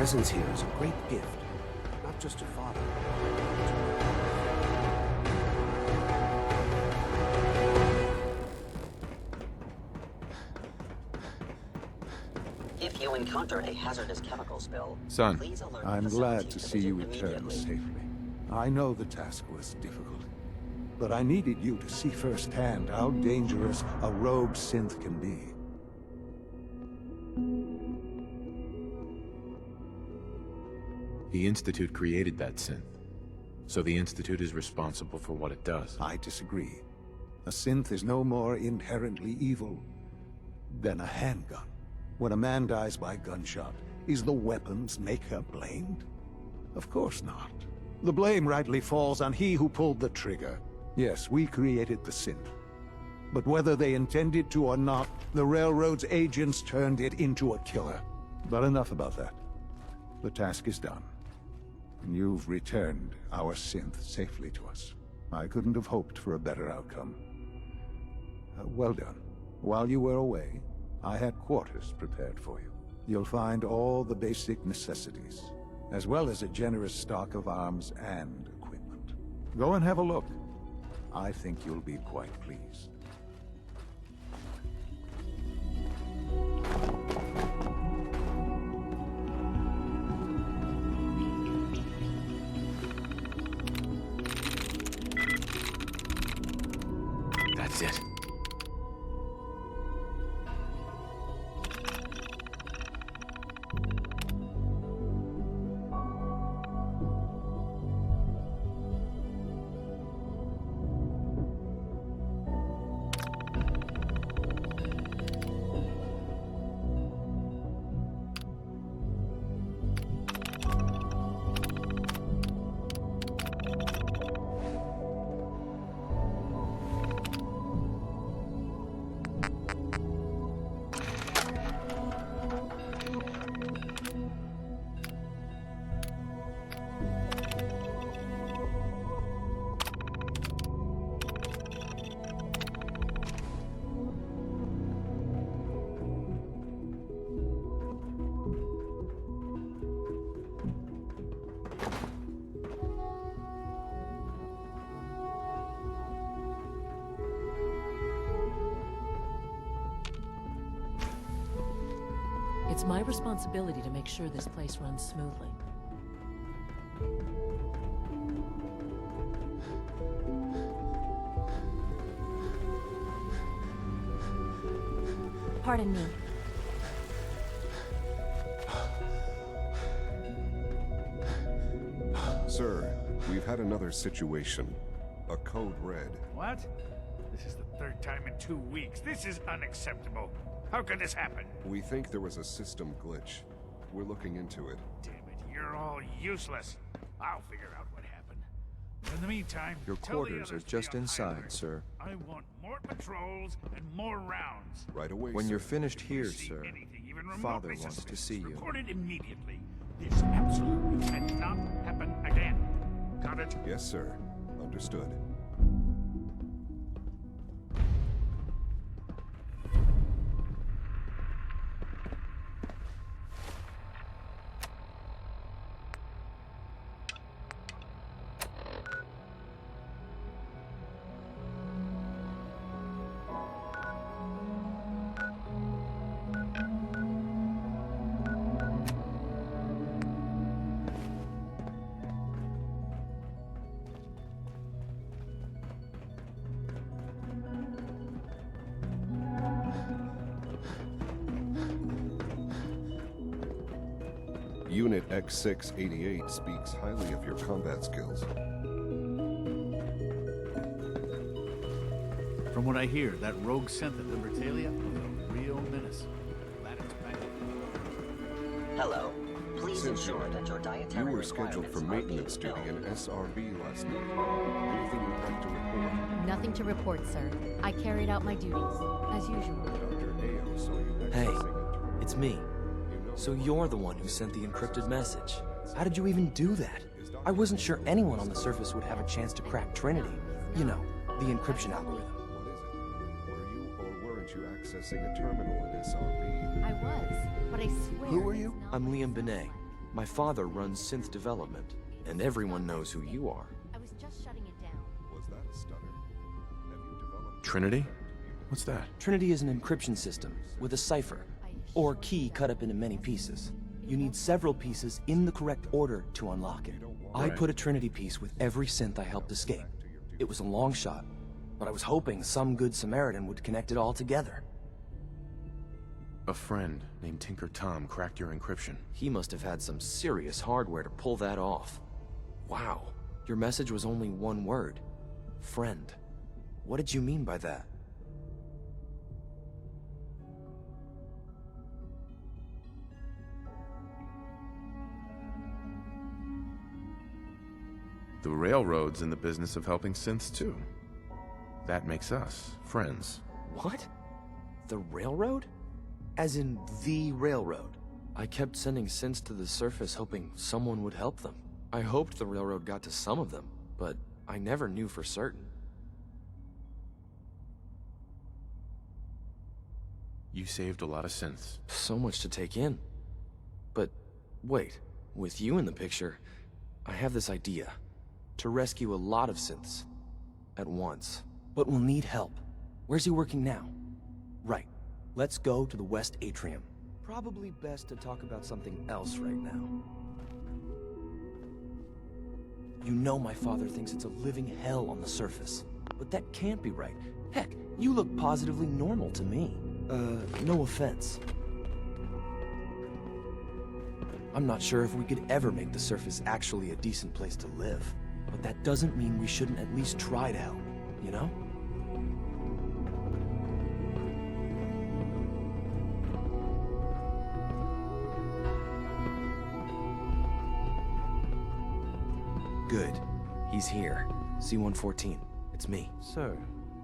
presence here is a great gift, not just to Father. If you encounter a hazardous chemical spill, Son, please alert I'm the glad facility to see you division return immediately. safely. I know the task was difficult, but I needed you to see firsthand how dangerous a rogue synth can be. the Institute created that synth. So the Institute is responsible for what it does. I disagree. A synth is no more inherently evil than a handgun. When a man dies by gunshot, is the weapon's maker blamed? Of course not. The blame rightly falls on he who pulled the trigger. Yes, we created the synth. But whether they intended to or not, the Railroad's agents turned it into a killer. But enough about that. The task is done. And you've returned our synth safely to us. I couldn't have hoped for a better outcome. Well done. While you were away, I had quarters prepared for you. You'll find all the basic necessities, as well as a generous stock of arms and equipment. Go and have a look. I think you'll be quite pleased. That's it. It's my responsibility to make sure this place runs smoothly. Pardon me. Sir, we've had another situation. A code red. What? This is the third time in 2 weeks. This is unacceptable. How could this happen? We think there was a system glitch. We're looking into it. Damn it, you're all useless. I'll figure out what happened. In the meantime, Your tell the quarters are others to just be on high inside, alert. sir. I want more patrols and more rounds. Right away, When sir. you're finished If you here, see sir, anything even Father remotely wants to suspicious, see you. report it immediately. This absolutely cannot happen again. Got it? Yes, sir. Understood. Unit X688 speaks highly of your combat skills. From what I hear, that rogue synth at Libertalia was a real menace. Glad it's back. Hello. Please Since ensure that your you dietary were scheduled for maintenance duty in SRB last night. Anything you'd like to report? Nothing to report, sir. I carried out my duties, as usual. Dr. Ao saw you Hey, accessing a it's me. terminal. So you're the one who sent the encrypted message. How did you even do that? I wasn't sure anyone on the surface would have a chance to crack Trinity. You know, the encryption algorithm. What is it? Were you or weren't you accessing a terminal in SRB? I was, but I swear. Who are you? it's not I'm my Liam cell Benet. phone. My father runs synth development, and everyone knows who you are. I was just shutting it down. Was that a stutter? Have you developed... Trinity? What's that? Trinity is an encryption system with a cipher, or key cut up into many pieces. You need several pieces in the correct order to unlock it. I put a Trinity piece with every synth I helped escape. It was a long shot, but I was hoping some good Samaritan would connect it all together. A friend named Tinker Tom cracked your encryption. He must have had some serious hardware to pull that off. Wow, your message was only one word. Friend. What did you mean by that? The Railroad's in the business of helping synths too. That makes us friends. What? The Railroad? As in the Railroad? I kept sending synths to the surface hoping someone would help them. I hoped the Railroad got to some of them, but I never knew for certain. You saved a lot of synths. So much to take in. But wait, with you in the picture, I have this idea. To rescue a lot of synths. At once. But we'll need help. Where's he working now? Right. Let's go to the West Atrium. Probably best to talk about something else right now. You know my father thinks it's a living hell on the surface. But that can't be right. Heck, you look positively normal to me. No offense. I'm not sure if we could ever make the surface actually a decent place to live. But that doesn't mean we shouldn't at least try to help, you know? Good. He's here. C-114. It's me. Sir,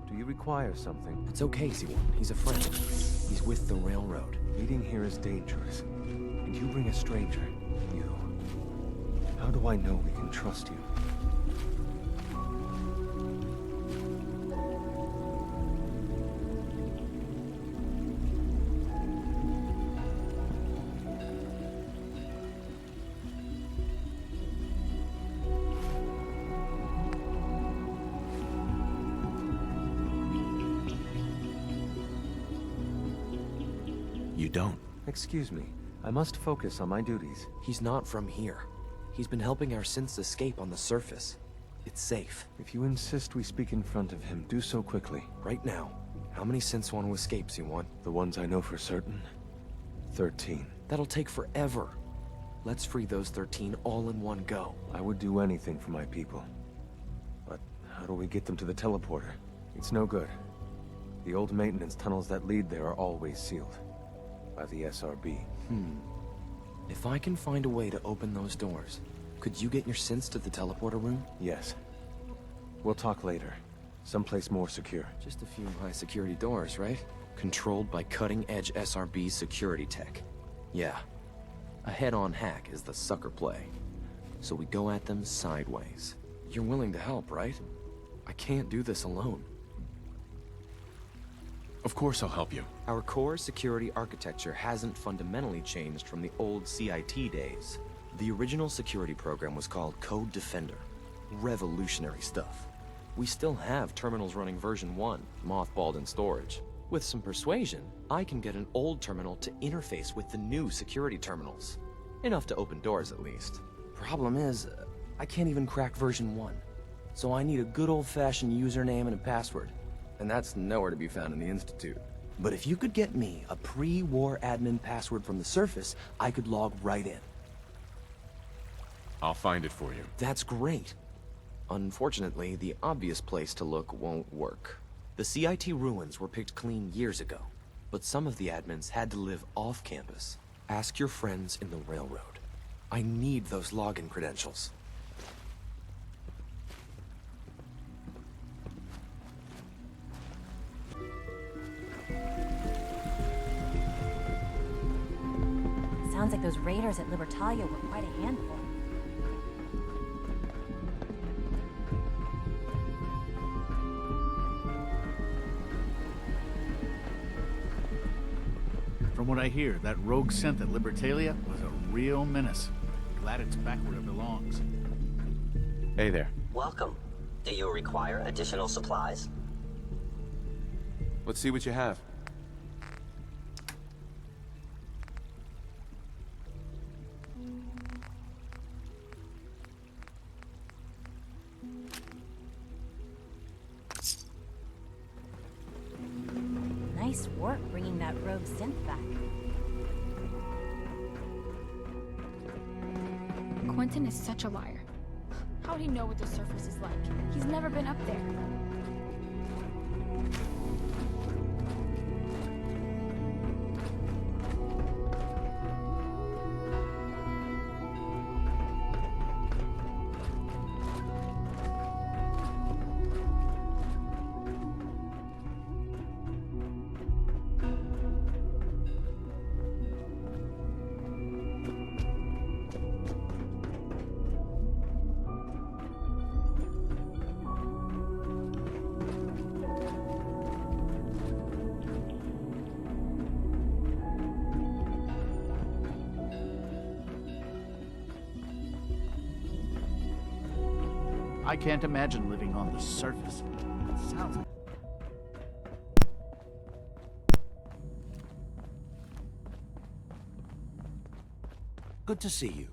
do you require something? It's okay, C-1. He's a friend. He's with the Railroad. Meeting here is dangerous. And you bring a stranger. You. How do I know we can trust you? You don't. Excuse me. I must focus on my duties. He's not from here. He's been helping our synths escape on the surface. It's safe. If you insist we speak in front of him, do so quickly. Right now. How many synths want to escape, C1? The ones I know for certain? 13. That'll take forever. Let's free those 13 all in one go. I would do anything for my people. But how do we get them to the teleporter? It's no good. The old maintenance tunnels that lead there are always sealed. By the SRB. If I can find a way to open those doors, could you get your synths to the teleporter room? Yes. We'll talk later. Someplace more secure. Just a few high-security doors, right? Controlled by cutting-edge SRB security tech. Yeah. A head-on hack is the sucker play. So we go at them sideways. You're willing to help, right? I can't do this alone. Of course I'll help you. Our core security architecture hasn't fundamentally changed from the old CIT days. The original security program was called Code Defender. Revolutionary stuff. We still have terminals running version 1, mothballed in storage. With some persuasion, I can get an old terminal to interface with the new security terminals. Enough to open doors, at least. Problem is, I can't even crack version 1. So I need a good old-fashioned username and a password. And that's nowhere to be found in the Institute. But if you could get me a pre-war admin password from the surface, I could log right in. I'll find it for you. That's great. Unfortunately, the obvious place to look won't work. The CIT ruins were picked clean years ago, but some of the admins had to live off campus. Ask your friends in the Railroad. I need those login credentials. Sounds like those raiders at Libertalia were quite a handful. From what I hear, that rogue synth at Libertalia was a real menace. Glad it's back where it belongs. Hey there. Welcome. Do you require additional supplies? Let's see what you have. Nice work bringing that rogue synth back. Quentin is such a liar. How'd he know what the surface is like? He's never been up there. I can't imagine living on the surface. It sounds like... Good to see you.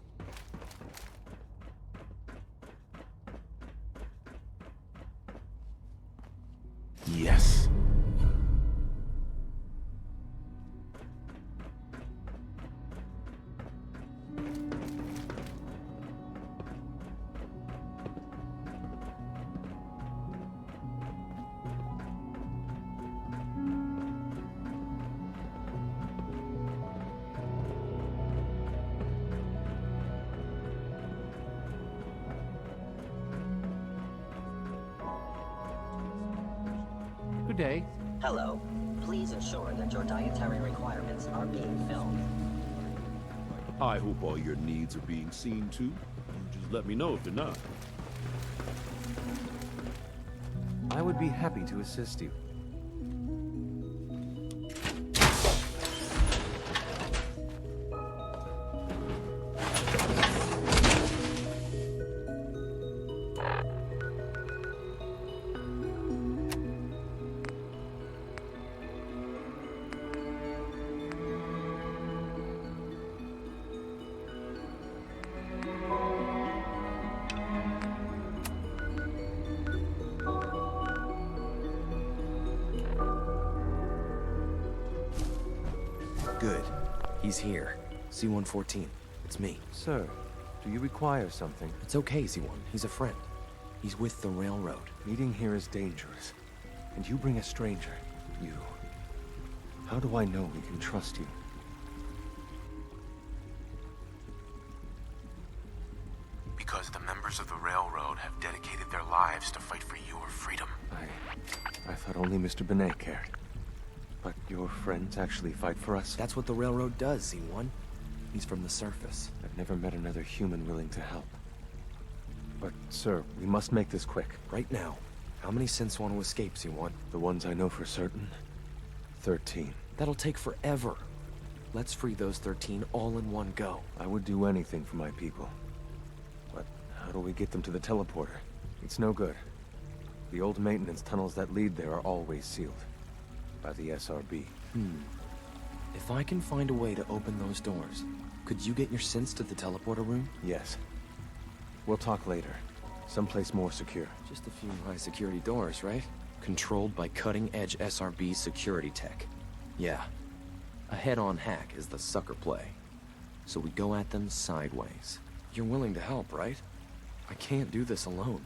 Yes. Good day. Hello. Please ensure that your dietary requirements are being filled. I hope all your needs are being seen to. You just let me know if they're not. I would be happy to assist you. Good. He's here. C-114. It's me. Sir, do you require something? It's okay, C-1. He's a friend. He's with the railroad. Meeting here is dangerous. And you bring a stranger. You. How do I know we can trust you? Because the members of the railroad have dedicated their lives to fight for your freedom. I thought only Mr. Benet cared. But your friends actually fight for us? That's what the railroad does, C-1. He's from the surface. I've never met another human willing to help. But, sir, we must make this quick. Right now, how many synths want to escape, C-1? The ones I know for certain? 13. That'll take forever. Let's free those 13 all in one go. I would do anything for my people. But how do we get them to the teleporter? It's no good. The old maintenance tunnels that lead there are always sealed. By the SRB. If I can find a way to open those doors, could you get your synths to the teleporter room? Yes. We'll talk later. Someplace more secure. Just a few high-security doors, right? Controlled by cutting-edge SRB security tech. Yeah. A head-on hack is the sucker play. So we go at them sideways. You're willing to help, right? I can't do this alone.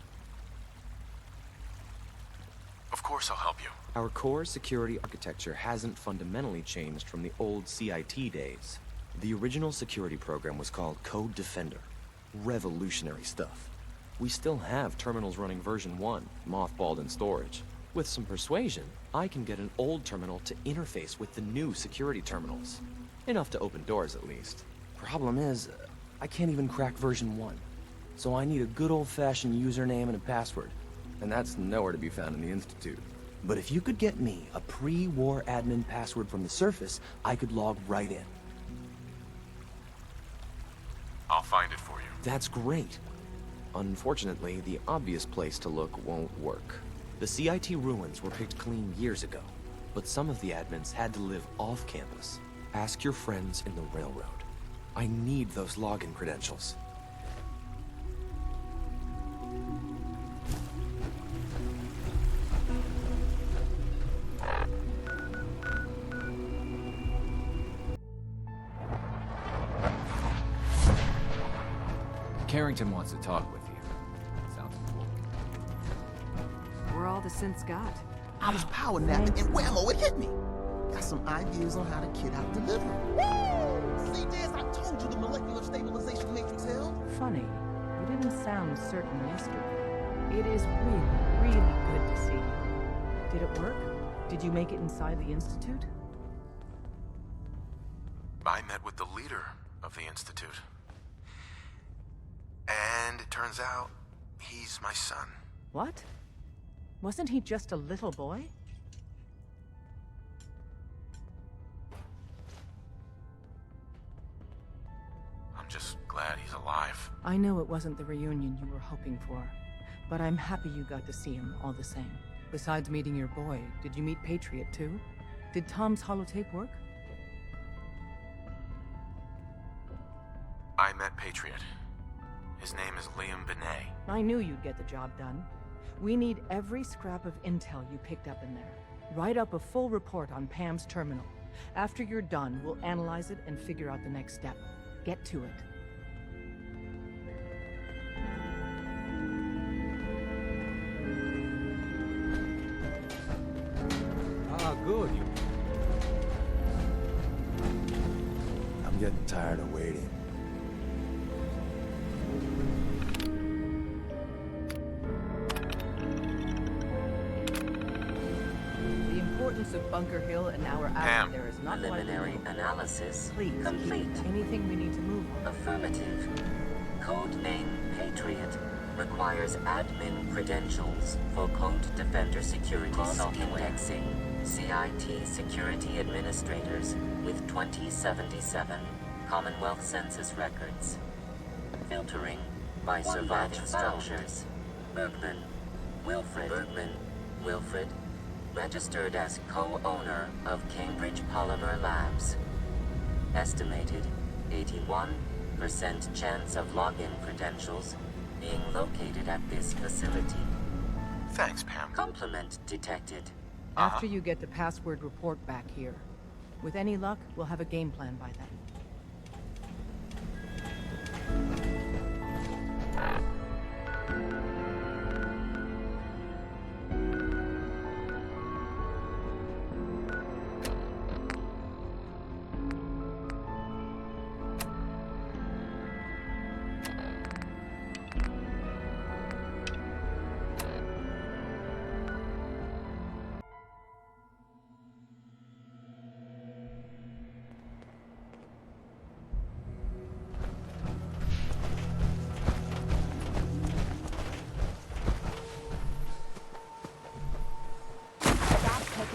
Of course I'll help you. Our core security architecture hasn't fundamentally changed from the old CIT days. The original security program was called Code Defender. Revolutionary stuff. We still have terminals running version 1, mothballed in storage. With some persuasion, I can get an old terminal to interface with the new security terminals. Enough to open doors, at least. Problem is, I can't even crack version 1. So I need a good old-fashioned username and a password. And that's nowhere to be found in the Institute. But if you could get me a pre-war admin password from the surface, I could log right in. I'll find it for you. That's great. Unfortunately, the obvious place to look won't work. The CIT ruins were picked clean years ago, but some of the admins had to live off campus. Ask your friends in the railroad. I need those login credentials. Carrington wants to talk with you. Sounds important. We're all the synths got. I was power napping and whammo, it hit me. Got some ideas on how to kid out delivery. Woo! See, Des, I told you the molecular stabilization matrix held. Funny, you didn't sound certain yesterday. It is really, really good to see you. Did it work? Did you make it inside the Institute? I met with the leader of the Institute. And it turns out, he's my son. What? Wasn't he just a little boy? I'm just glad he's alive. I know it wasn't the reunion you were hoping for, but I'm happy you got to see him all the same. Besides meeting your boy, did you meet Patriot too? Did Tom's holotape work? I met Patriot. His name is Liam Benet. I knew you'd get the job done. We need every scrap of intel you picked up in there. Write up a full report on Pam's terminal. After you're done, we'll analyze it and figure out the next step. Get to it. Ah, good. I'm getting tired of waiting. The importance of Bunker Hill and our out there is not Preliminary analysis Please, complete. Anything we need to move on? Affirmative. Code name Patriot requires admin credentials for Code Defender security software. Indexing CIT security administrators with 2077 Commonwealth Census records. Filtering by surviving structures. Bergman, Wilfred. Bergman, Wilfred. Registered as co-owner of Cambridge Polymer Labs. Estimated 81% chance of login credentials being located at this facility. Thanks, Pam. Complement detected. After you get the password report back here. With any luck, we'll have a game plan by then.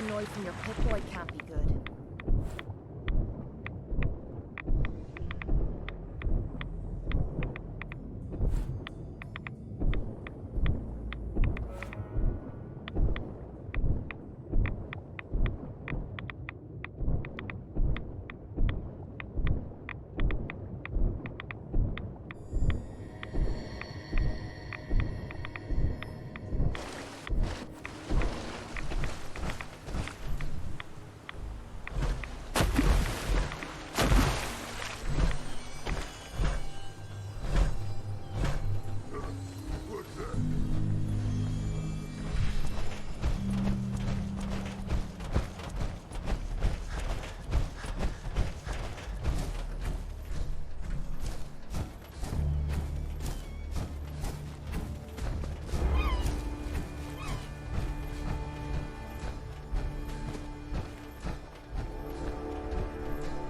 Noise from your Pip-Boy can't be good.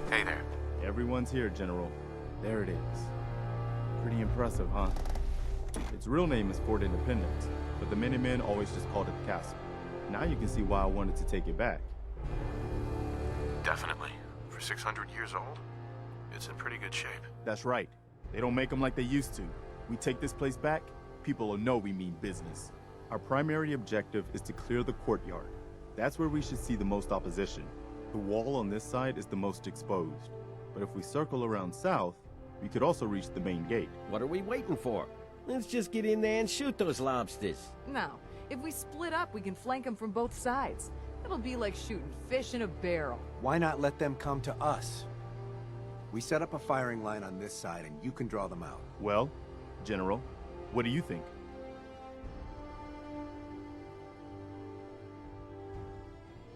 Hey there. Everyone's here, General. There it is. Pretty impressive, huh? Its real name is Fort Independence, but the Minutemen always just called it the castle. Now you can see why I wanted to take it back. Definitely. For 600 years old, it's in pretty good shape. That's right. They don't make them like they used to. We take this place back, people will know we mean business. Our primary objective is to clear the courtyard. That's where we should see the most opposition. The wall on this side is the most exposed. But if we circle around south, we could also reach the main gate. What are we waiting for? Let's just get in there and shoot those lobsters. No. If we split up, we can flank them from both sides. It'll be like shooting fish in a barrel. Why not let them come to us? We set up a firing line on this side and you can draw them out. Well, General, what do you think?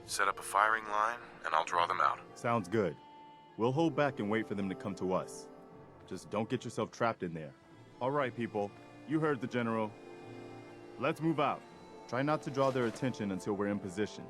Set up a firing line, and I'll draw them out. Sounds good. We'll hold back and wait for them to come to us. Just don't get yourself trapped in there. All right, people. You heard the General. Let's move out. Try not to draw their attention until we're in position.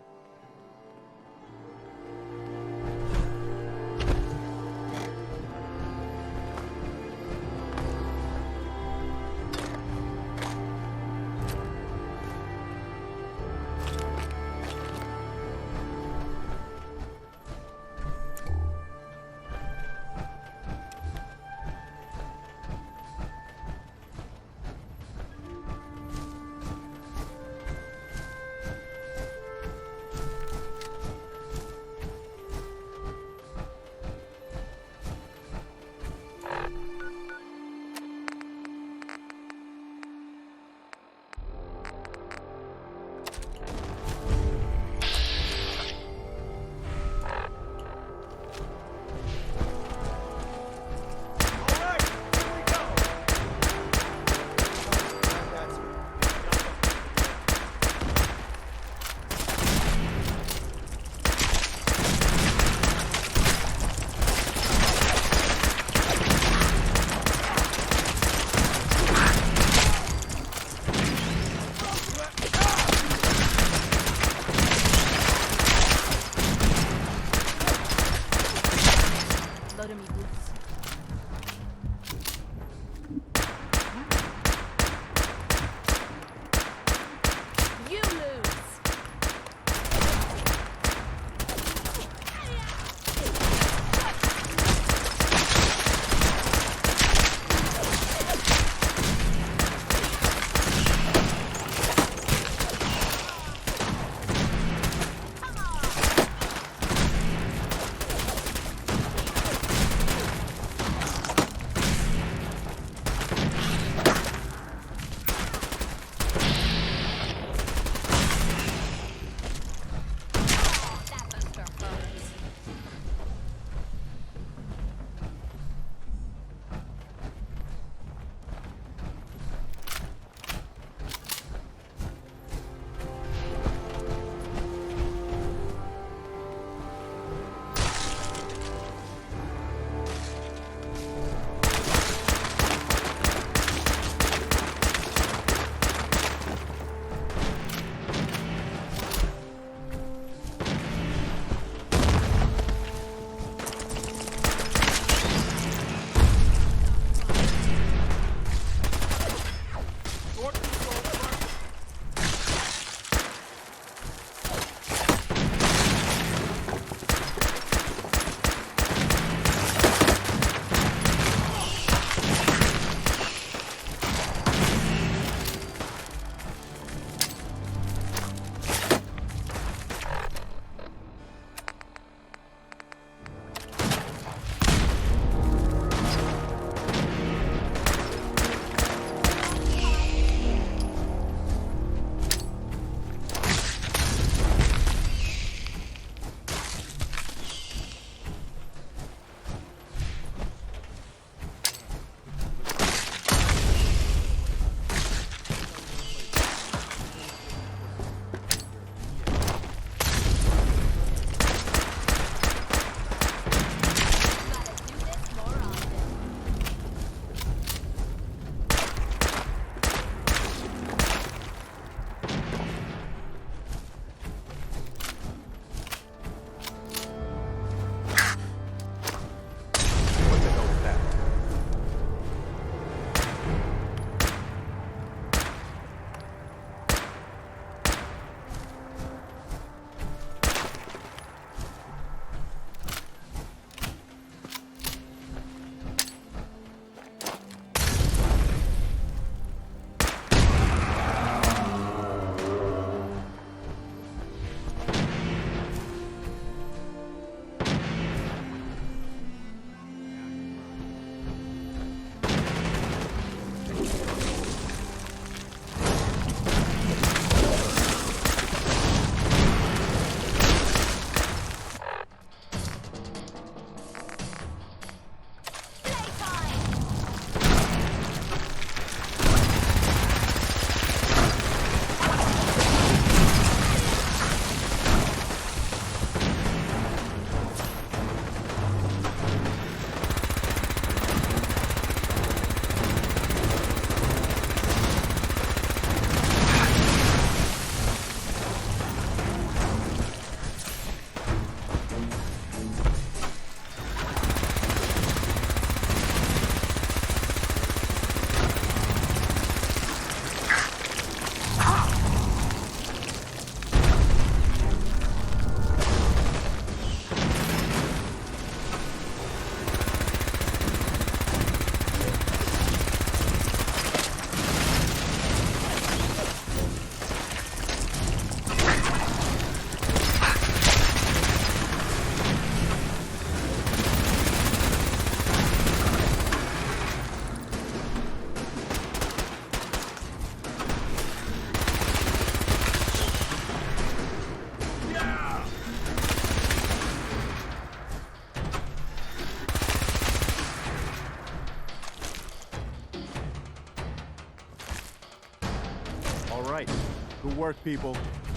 right. Good work, people.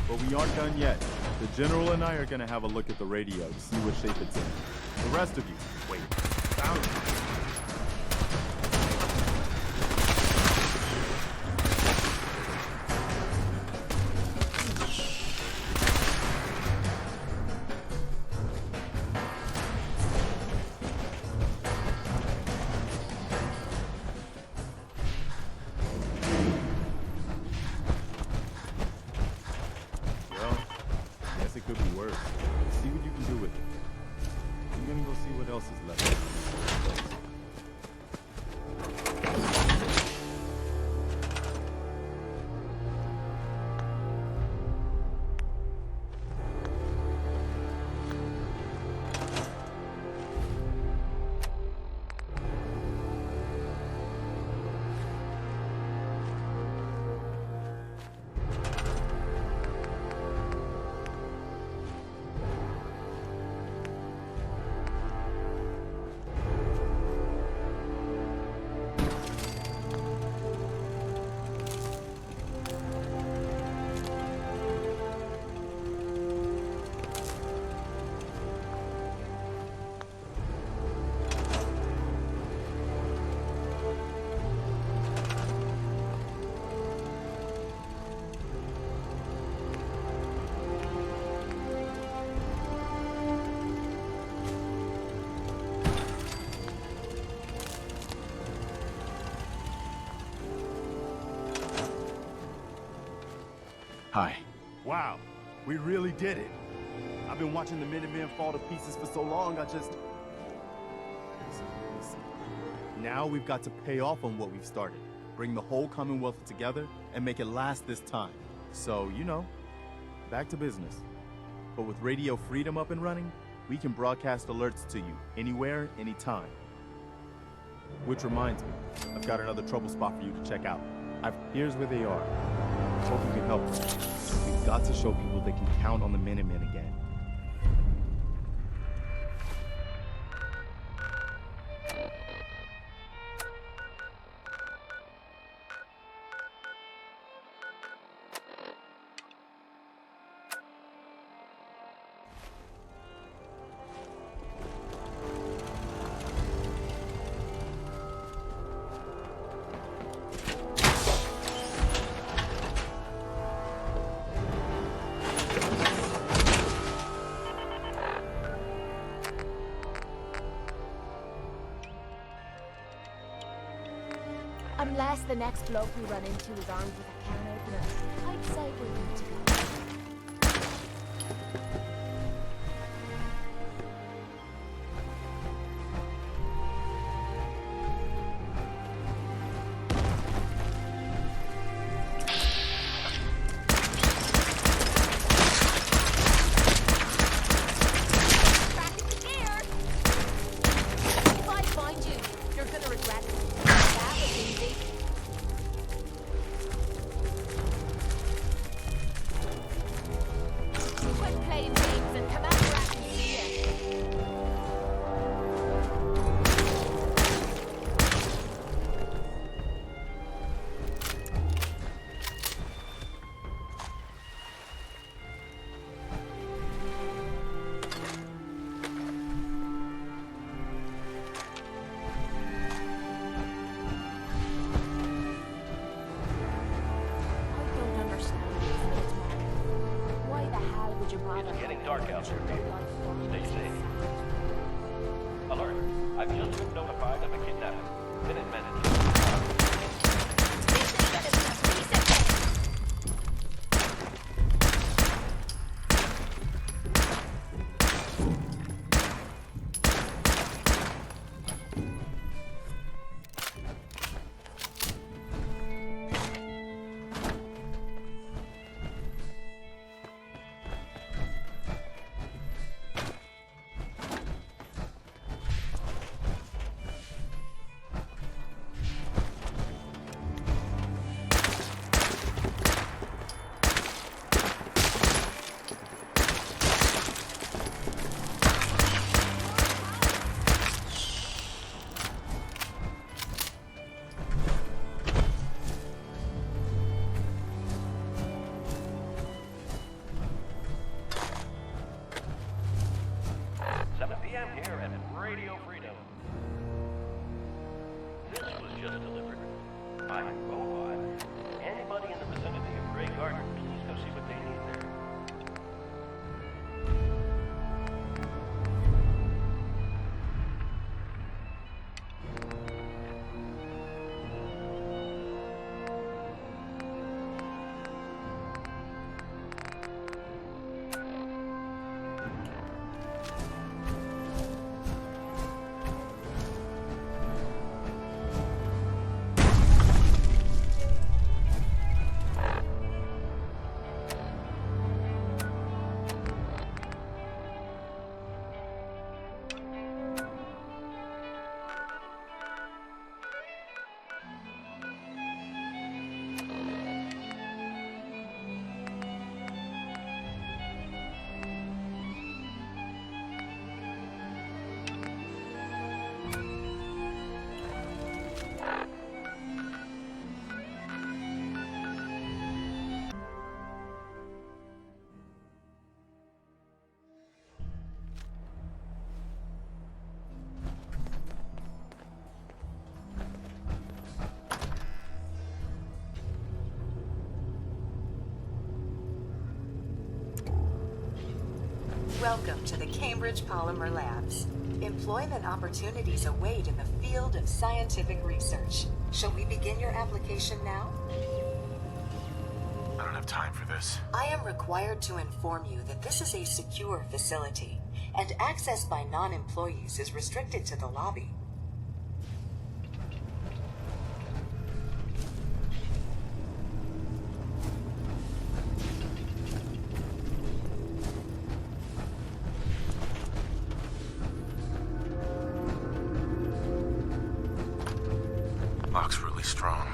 But we aren't done yet. The General and I are gonna have a look at the radio to see what shape it's in. The rest of you, wait. Found it. Could be worse. See what you can do with it. I'm gonna go see what else is left. Hi. Wow, we really did it. I've been watching the Minutemen fall to pieces for so long, I just... Listen. Now we've got to pay off on what we've started. Bring the whole Commonwealth together and make it last this time. So, you know, back to business. But with Radio Freedom up and running, we can broadcast alerts to you anywhere, anytime. Which reminds me, I've got another trouble spot for you to check out. Here's where they are. Hope you can help us. We've got to show people they can count on the Minutemen again. Unless the next bloke we run into is armed with a can opener, I'd say we're good to go. If I find you, you're gonna regret it. That was easy. Quit playing games and come out where I can see you. I don't understand this, Minuteman. Why the hell would you bother? It's getting dark out there, people. Stay safe. Alert. I've just been notified of a kidnapping. Minutemen in p.m. here at Radio Freedom. This was just delivered by robot. Anybody in the vicinity of Grey Garden, please go see what they need there. Welcome to the Cambridge Polymer Labs. Employment opportunities await in the field of scientific research. Shall we begin your application now? I don't have time for this. I am required to inform you that this is a secure facility, and access by non-employees is restricted to the lobby. Lock's really strong.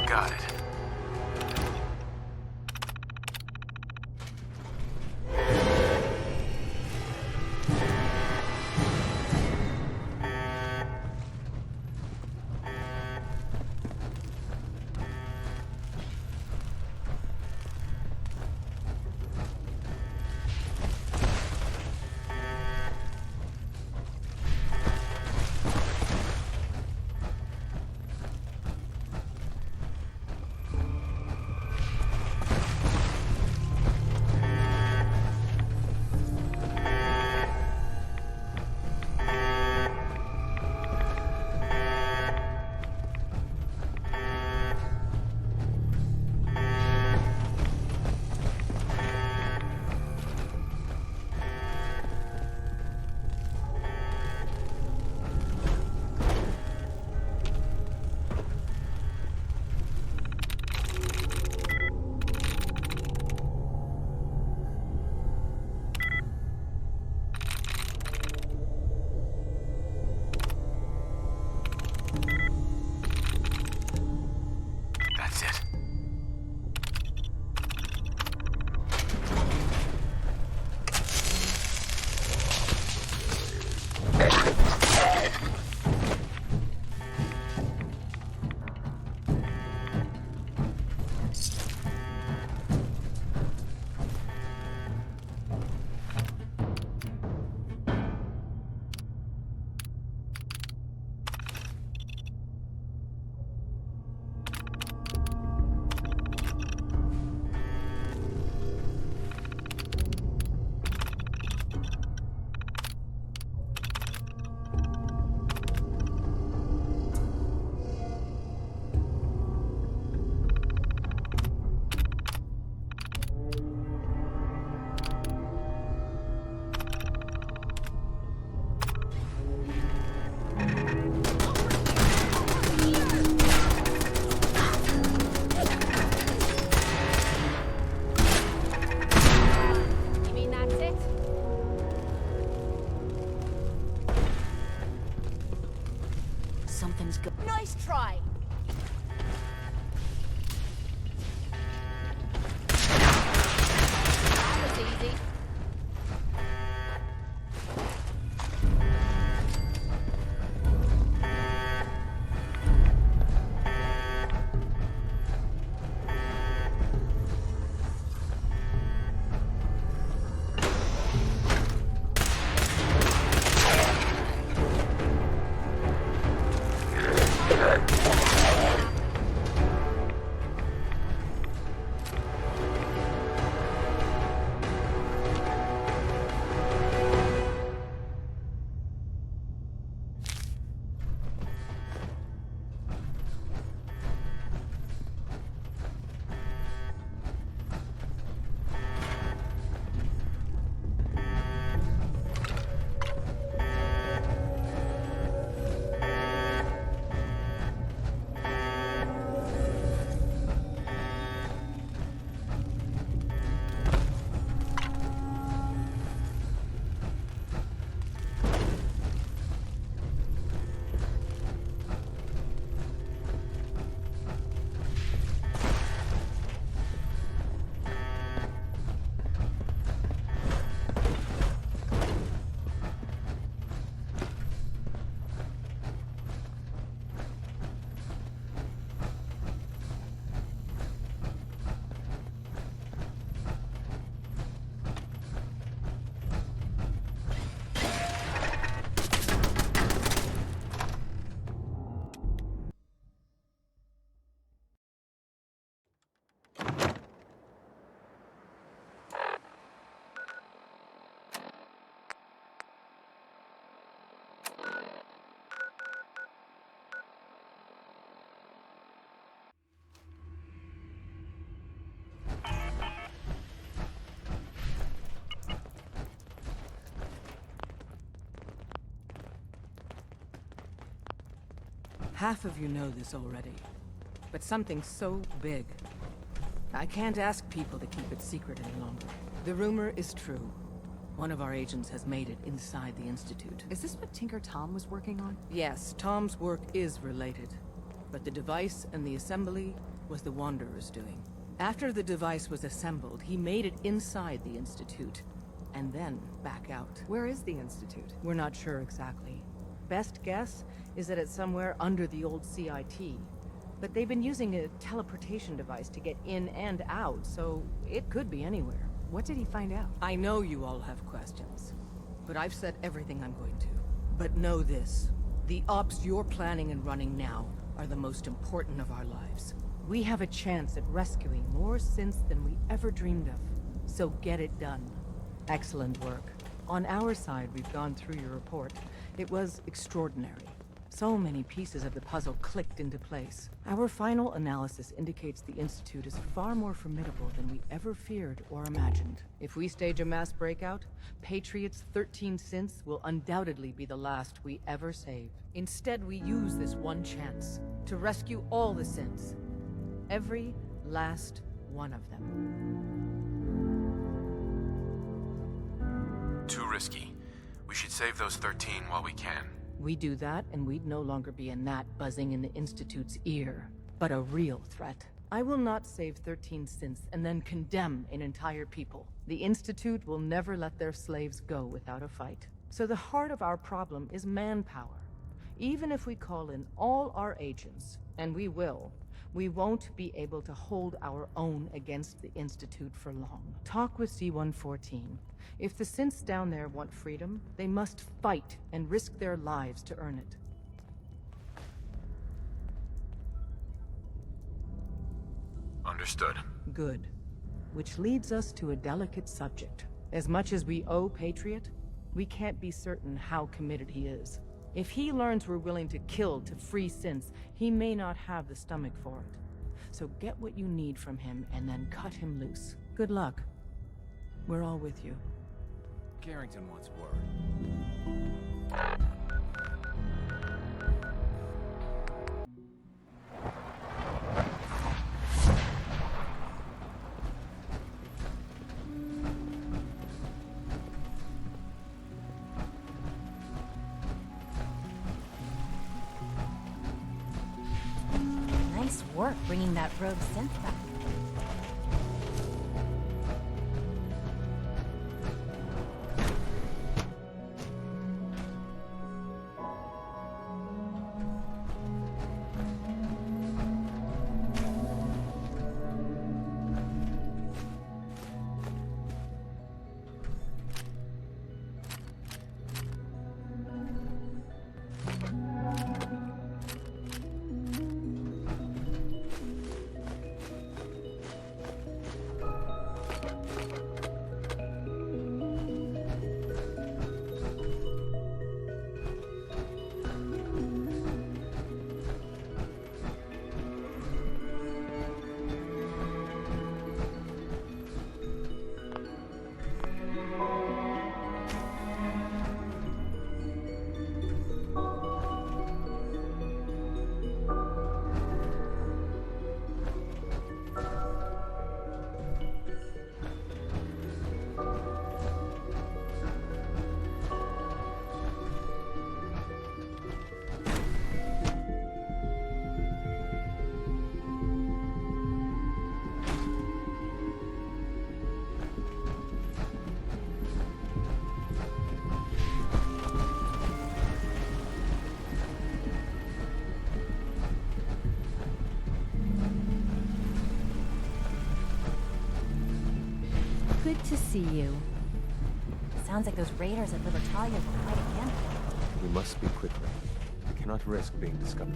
Got it. That's it. You mean that's it? Something's good. Nice try. That was easy. Half of you know this already, but something so big, I can't ask people to keep it secret any longer. The rumor is true. One of our agents has made it inside the Institute. Is this what Tinker Tom was working on? Yes, Tom's work is related. But the device and the assembly was the Wanderer's doing. After the device was assembled, he made it inside the Institute, and then back out. Where is the Institute? We're not sure exactly. Best guess is that it's somewhere under the old CIT. But they've been using a teleportation device to get in and out, so it could be anywhere. What did he find out? I know you all have questions, but I've said everything I'm going to. But know this, the ops you're planning and running now are the most important of our lives. We have a chance at rescuing more synths than we ever dreamed of. So get it done. Excellent work. On our side, we've gone through your report. It was extraordinary. So many pieces of the puzzle clicked into place. Our final analysis indicates the Institute is far more formidable than we ever feared or imagined. If we stage a mass breakout, Patriot's 13 synths will undoubtedly be the last we ever save. Instead, we use this one chance to rescue all the synths. Every last one of them. Too risky. We should save those 13 while we can. We do that, and we'd no longer be a gnat buzzing in the Institute's ear, but a real threat. I will not save 13 synths and then condemn an entire people. The Institute will never let their slaves go without a fight. So the heart of our problem is manpower. Even if we call in all our agents, and we will, we won't be able to hold our own against the Institute for long. Talk with C-114. If the synths down there want freedom, they must fight and risk their lives to earn it. Understood. Good. Which leads us to a delicate subject. As much as we owe Patriot, we can't be certain how committed he is. If he learns we're willing to kill to free synths, he may not have the stomach for it. So get what you need from him and then cut him loose. Good luck. We're all with you. Carrington wants word. Nice work bringing that rogue synth back. Good to see you. Sounds like those raiders at Libertalia were quite a handful. We must speak quickly. We cannot risk being discovered.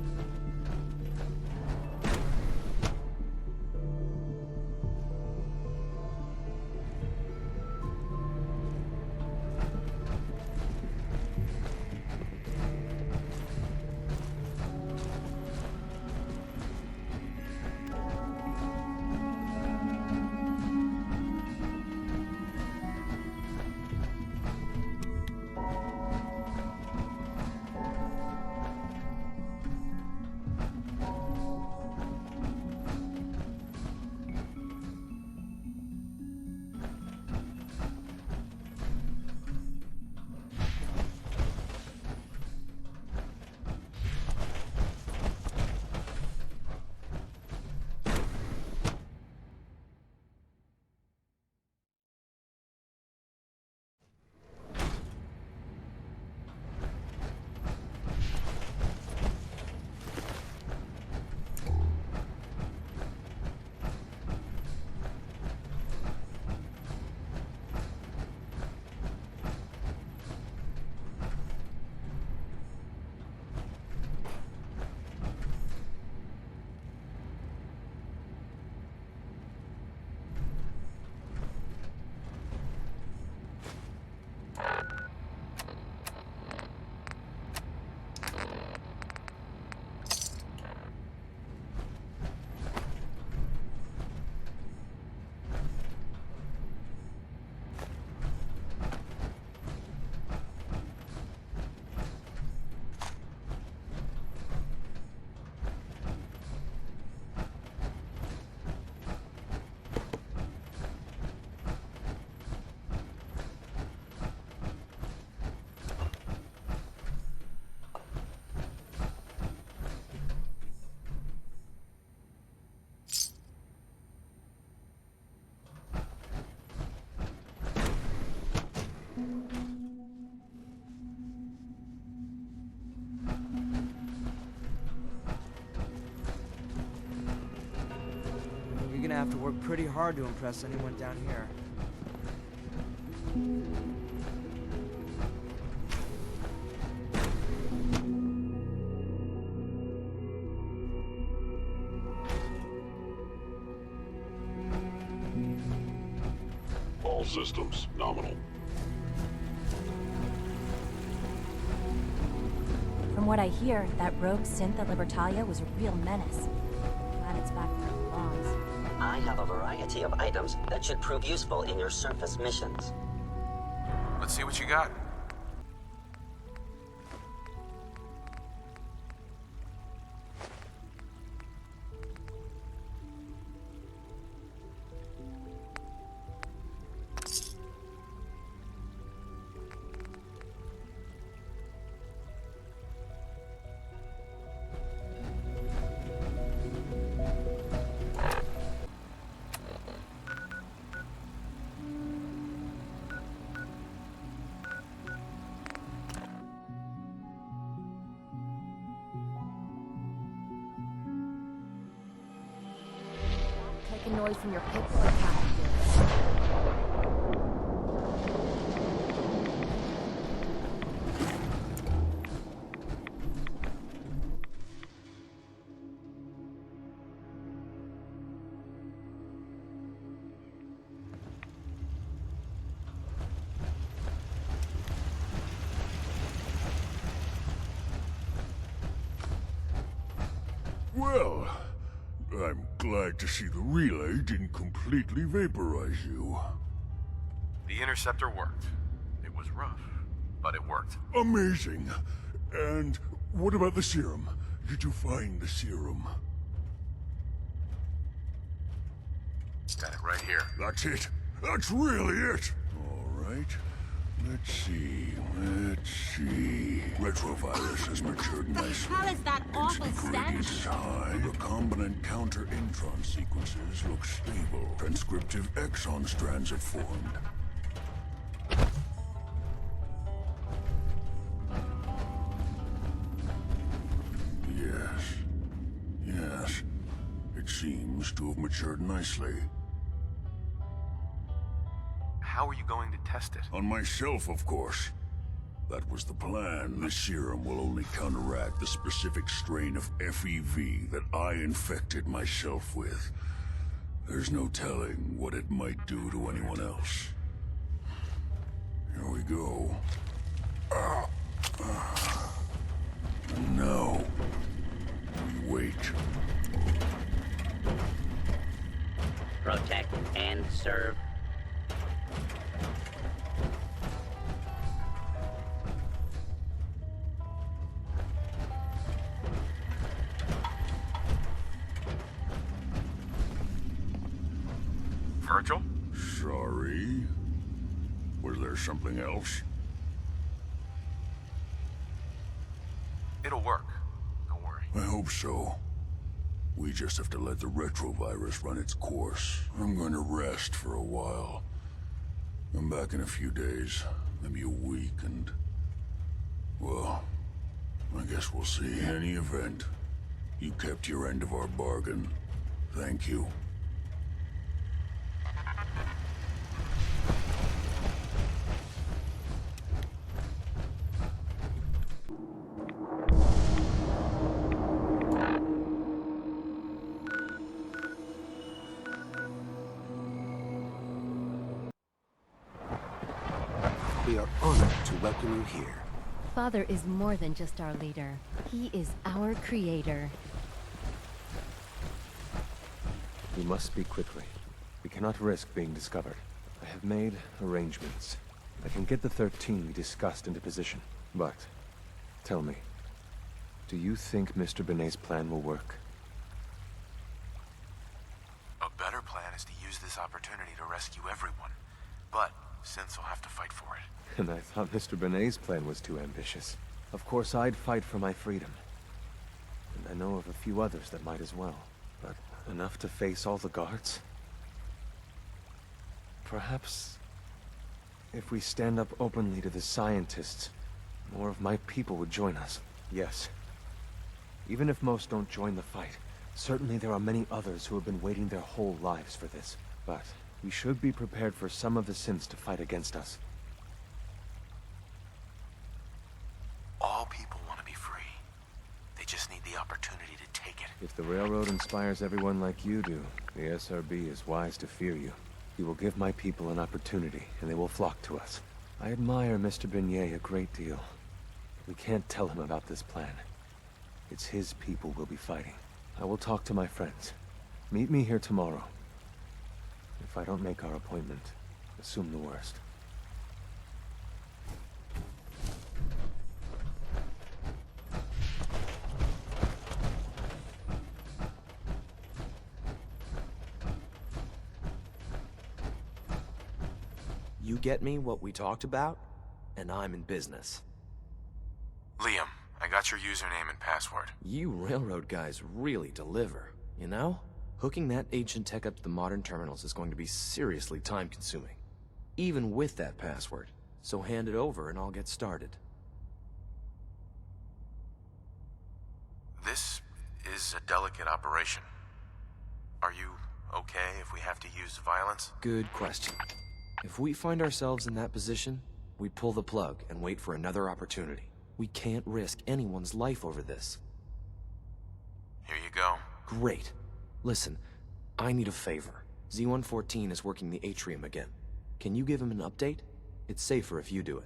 gonna have to work pretty hard to impress anyone down here. All systems nominal. From what I hear, that rogue synth at Libertalia was a real menace. Glad it's back where it belongs. I have a variety of items that should prove useful in your surface missions. Let's see what you got. Making noise from your pit boy cabin. Well, I'm glad to see the relay didn't completely vaporize you. The interceptor worked. It was rough, but it worked. Amazing. And what about the serum? Did you find the serum? Got it right here. That's it. That's really it. All right. Let's see. Retrovirus has matured nicely. How is that awful Insecurity stench? is high. Recombinant counter-intron sequences look stable. Transcriptive exon strands have formed. Yes. It seems to have matured nicely. How are you going to test it? On myself, of course. That was the plan. The serum will only counteract the specific strain of FEV that I infected myself with. There's no telling what it might do to anyone else. Here we go. And now, we wait. Protect and serve. Virgil? Sorry. Was there something else? It'll work. Don't worry. I hope so. We just have to let the retrovirus run its course. I'm going to rest for a while. I'm back in a few days, maybe a week, and... well, I guess we'll see. In any event, you kept your end of our bargain. Thank you. We are honored to welcome you here. Father is more than just our leader. He is our creator. We must speak quickly. We cannot risk being discovered. I have made arrangements. I can get the 13 we discussed into position. But, tell me, do you think Mr. Benet's plan will work? A better plan is to use this opportunity to rescue everyone. But Synths will have to fight for it. And I thought Mr. Benet's plan was too ambitious. Of course, I'd fight for my freedom. And I know of a few others that might as well. But enough to face all the guards? Perhaps... if we stand up openly to the scientists, more of my people would join us. Yes. Even if most don't join the fight, Certainly there are many others who have been waiting their whole lives for this, but we should be prepared for some of the synths to fight against us. All people want to be free. They just need the opportunity to take it. If the Railroad inspires everyone like you do, the SRB is wise to fear you. You will give my people an opportunity, and they will flock to us. I admire Mr. Beignet a great deal. We can't tell him about this plan. It's his people we'll be fighting. I will talk to my friends. Meet me here tomorrow. If I don't make our appointment, assume the worst. You get me what we talked about, and I'm in business. Liam, I got your username and password. You railroad guys really deliver, you know? Hooking that ancient tech up to the modern terminals is going to be seriously time-consuming, even with that password. So hand it over and I'll get started. This is a delicate operation. Are you okay if we have to use violence? Good question. If we find ourselves in that position, we pull the plug and wait for another opportunity. We can't risk anyone's life over this. Here you go. Great. Listen, I need a favor. Z-114 is working the atrium again. Can you give him an update? It's safer if you do it.